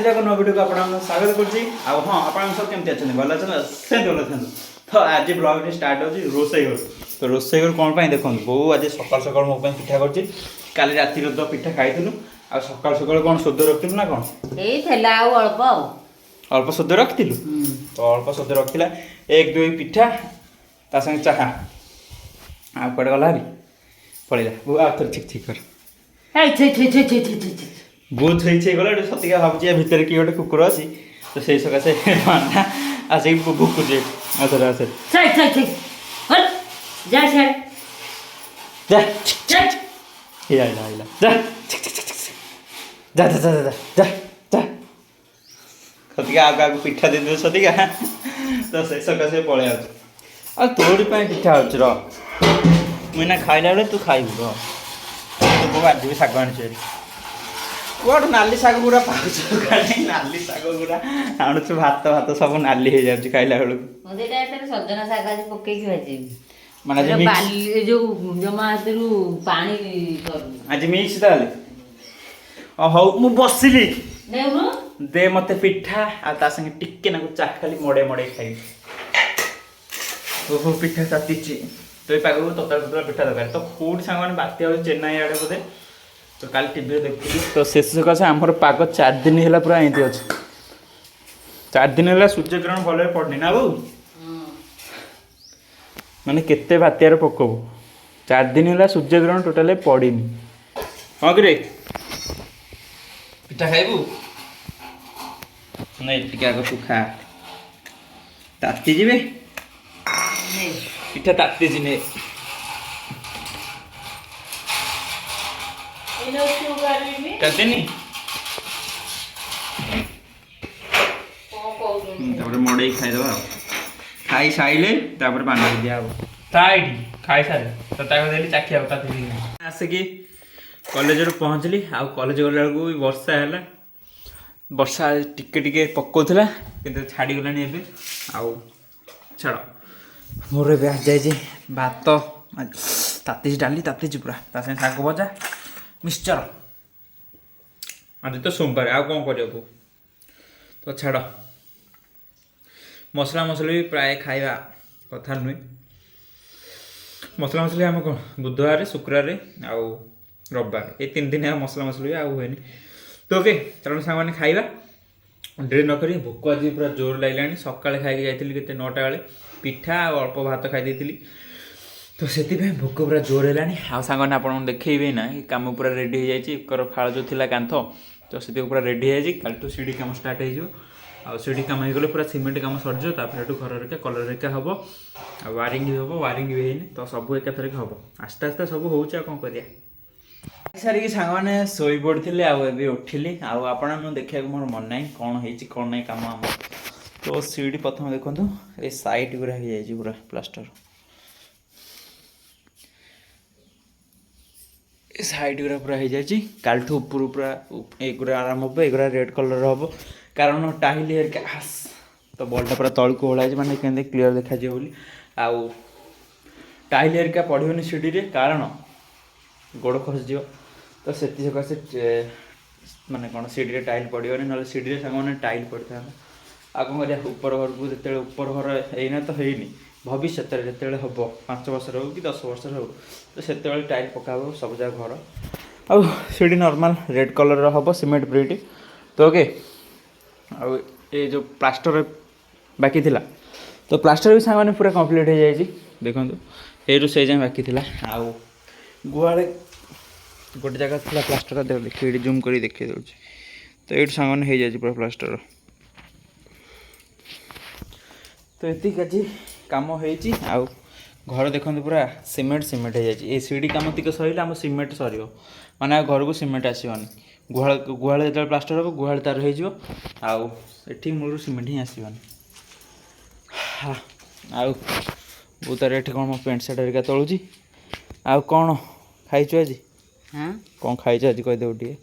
आज नव वीडियो को आपको स्वागत करुच्ची हाँ आप सब केमती अच्छे भल अच्छे से भल अच्छे तो आज ब्लॉग स्टार्ट हो रोसई घर तो रोसई घर कौन देखो बो आज सकाल सकाल मो पिठा कर राति तो पिठा खाई आ सकाल सकाल कौन शुद्ध रखिलु ना कौन अल्प शुद्ध रखी तो अल्प शुद्ध रखा एक दुई पिठा ता संगे चाहा आड़े गला पड़ेगा बो आ थोड़ा ठीक ठीक कर बहुत थई गला सतिका भावुची भितर किए गोटे कुकुर अच्छी तो से सकाशे माना आसिक भुकुचे आसर आसर सतिका आगे पिठा दे सतिका तो से सकाशे पलि आ तोरी पिठा अच्छे मुझे खाइला बेले तू खाइबु तो आज भी शाग आनी कौट नाली शाग गुरा पाच नाली शाग गुरा आणु भात भात सब नाली हो जाए खाइला बेलू सजना शाग आज पकईकी भाजी माने जो जमा पानी आज मिक्स ताले हौ मु बसिली दे मते पिठा आ संगे टिके ना चा खाली मड़े मड़े खाई ओहो पिठा तातीची तो पाग ततला ततला पिठा दरकार तो कौट सांग बात्या चेन्नई आड़े बोधे तो काल टीवी देखी तो शेष सकाशे आमर पाग 4 दिन है पूरा एमती अच्छे 4 दिन है सूर्य ग्रहण भल पड़नी ना बो माने केते बात्यार पकबू 4 दिन है सूर्य ग्रहण टोटाल पड़नी हाँ कि पिठा खाइबू नहीं टिके आग तू खा ताती जीवे पिठा ताती जिने मड़े खाईद खाई सारे पानी दिया खाई सारे तो देली चाखिया आसिकी कॉलेज पहुँचली आ कॉलेज गला बेलू वर्षा है वर्षा टिके टिके पकाउला कि छाड़ी गलानी ए छाड़ मोर ए आज जाए भात ताती डाली ताती पूरा तासे शाग भजा मिक्सचर आज तो सोमवार आ कौन कर तो छाड़ मसला मसली भी प्राय खाଇବା कथा नुहे मसला मसली आम कौन बुधवार शुक्रवार आउ रविवार ये 3 दिन मसला मसली भी आए तो ओके चलो सांग खाଇବା डेरी नक भोक आज पूरा जोर लगे सका खाई जाइली के 9टा बेले पिठा अल्प भात खाई तो से भोक पूरा जोर है आंगने आप देखेबे ना कम पूरा रेडी हो जाए फाड़ जो थी कांथ तो से पूरा रेडी हो जाए सीढ़ी कम स्टार्ट हो सीढ़ी कम हो गले पूरा सीमेंट कम सरज घर रेखा कलर रेखा हम वारिंग भी हम वारिंग भी है तो सब एकाथर हम आस्ते आस्ते सब हो कौन कर सारिकी सांग मैंने शोई पड़ी आए उठिली आपण देखा मोर मन ना कौन हो कौन ना कम आम तो सीढ़ी प्रथम देखो ये साइड गुरा हो जाए पूरा प्लास्टर साइड गुरा पूरा हो जाए काल ऊपर पूरा एगुरा आराम हम एगुरा रेड कलर हम कारण टाइल हेरिका तो बल्टा पूरा तल को ओह्लाई मैंने केंदे क्लीयर देखा बोली आउ टाइल हेरिका पड़ोनी सीढ़ी कारण गोड़ खसी तो से सकाशे माने कौन सीढ़ी टाइल पड़ोनी ना सीढ़ी सांग टाइल पड़ता आ कौन कर ऊपर घर को जो ऊपर घर एना तो है भविष्य जो हम 5 वर्ष हो कि 10 वर्ष हो तो से टाइल पका सब जगह घर आ सीढ़ी नॉर्मल रेड कलर हम सीमेंट ब्रिक तो ओके आ ये जो प्लास्टर बाकी थिला तो प्लास्टर भी सांग पूरा कंप्लीट हो जाए देखो ये से जाए बाकी थिला आ गुआड़े गोटे जगह थी प्लास्टर देखिए जूम कर देखिए दूसरी तो ये सांग हो जाए पूरा प्लास्टर तो ये आज कम हो घर देखो पूरा सीमेंट सीमेंट हो जाए सीढ़ी कम टिके सर आम सीमेंट सर माने घर को सीमेंट आसवानी गुहाल गुहाल जो प्लास्टर हम गुहाल तार होठी मूल सीमेंट ही आसवानी हाँ आउ तार ये कौन मो पेंट सार्ट हरिका तलुची आ कौन खाइचु आज हाँ कौन खाइचु आज कहीदेव टे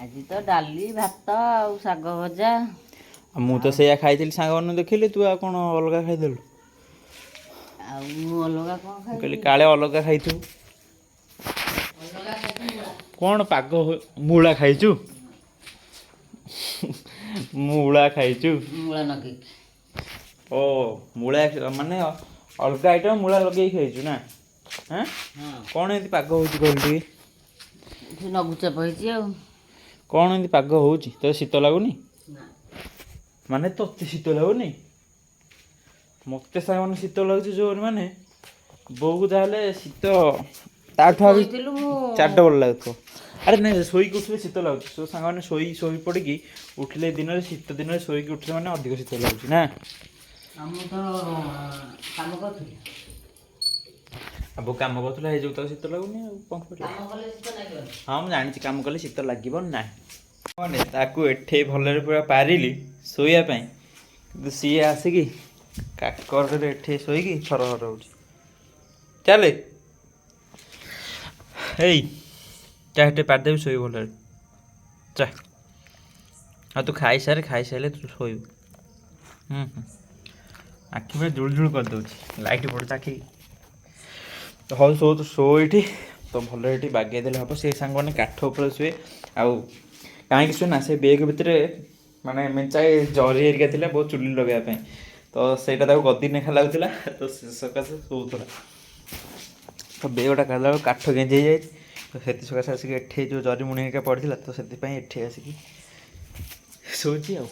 आज तो डाली भात आउ शाग भजा मु तो से खाई सांग देखिली तू आ कौन अलग खाईदेलु कहली काले अलग खाई कौन पाग मूला खाइचु ମୂଳା ଖାଇଛୁ? ମୂଳା ଲଗେଇକି। ଓ ମୂଳା ମାନେ ଅଲଗା ଆଇଟମ୍ ମୂଳା ଲଗେଇକି ଖାଇଛୁ ନା? ହଁ କ'ଣ ଏମିତି ପାଗ ହେଉଛି କହିଲୁ ଟିକେ? ଲଘୁଚାପ ହେଇଛି ଆଉ। କ'ଣ ଏମିତି ପାଗ ହେଉଛି? ତୋତେ ଶୀତ ଲାଗୁନି? ନା। ମାନେ ତୋତେ ଶୀତ ଲାଗୁନି? ମୋତେ ସାଙ୍ଗମାନେ ଶୀତ ଲାଗୁଛି ଜୋର ମାନେ ବୋଉକୁ ଯାହେଲେ ଶୀତ ତାଠୁ ଆହୁରି ଶୋଇଥିଲୁ ମୁଁ 4 ଡବଲ ଲାଗୁଥିବ। ଆରେ ନାଇଁ ଶୋଇକି ଉଠିଲେ ଶୀତ ଲାଗୁଛି। ତୋ ସାଙ୍ଗମାନେ ଶୋଇ ପଡ଼ିକି ଉଠିଲେ ଦିନରେ ଶୀତ ଦିନରେ ଶୋଇକି ଉଠିଲେ ମାନେ ଅଧିକ ଶୀତ ଲାଗୁଛି ନା? ଆଉ ମୁଁ ତ କାମ କରୁଥିଲି। ଆଉ କାମ କରୁଥିଲା ହେଇଯିବ ତ ଶୀତ ଲାଗୁନି ଆଉ କ'ଣ କରିବା? କାମ କଲେ ଶୀତ ଲାଗିବନି। ହଁ ମୁଁ ଜାଣିଛି କାମ କଲେ ଶୀତ ଲାଗିବ ନାହିଁ। ମାନେ ତାକୁ ଏଠେଇ ଭଲରେ ପୁରା ପାରିଲି ଶୋଇବା ପାଇଁ କିନ୍ତୁ ସିଏ ଆସିକି କାକରରେ ଏଠେଇ ଶୋଇକି ଥରହର ହେଉଛି। ଚାଲେ ଏଇ ଚା ଏଠି ପାରିଦେବି ଶୋଇବୁ ଭଲରେ। ଚା ଆଉ ତୁ ଖାଇସାରିଲେ ତୁ ଶୋଇବୁ। ଆଖି ପୁରା ଜୁଳ ଜୁଳ କରିଦେଉଛି ଲାଇଟ୍ ପଡ଼ୁଛି ଆଖି। ହଉ ତୁ ଶୋ ଏଇଠି ତ ଭଲରେ ଏଠି ବାଗେଇ ଦେଲେ ହେବ। ସେ ସାଙ୍ଗମାନେ କାଠ ଉପରେ ଶୁଏ। ଆଉ କାହିଁକି ଶୁଏ ନା ସେ ବେଗ୍ ଭିତରେ ମାନେ ମେଞ୍ଚାଏ ଜରି ହେରିକା ଥିଲା ବହୁତ ଚୁଲି ଲଗେଇବା ପାଇଁ। ତ ସେଇଟା ତାକୁ ଗଦି ନେଖା ଲାଗୁଥିଲା ତ ସେ ସକାଶେ ଶୋଉଥିଲା। ତ ବେଗଟା କାଢ଼ିଲା ବେଳକୁ କାଠ ଗେଞ୍ଜି ହେଇଯାଇଛି। ତ ସେଥି ସକାଶେ ଆସିକି ଏଠି ଯେଉଁ ଜରି ମୁଣି ହେରିକା ପଡ଼ିଥିଲା ତ ସେଥିପାଇଁ ଏଠି ଆସିକି ଶୋଉଛି ଆଉ।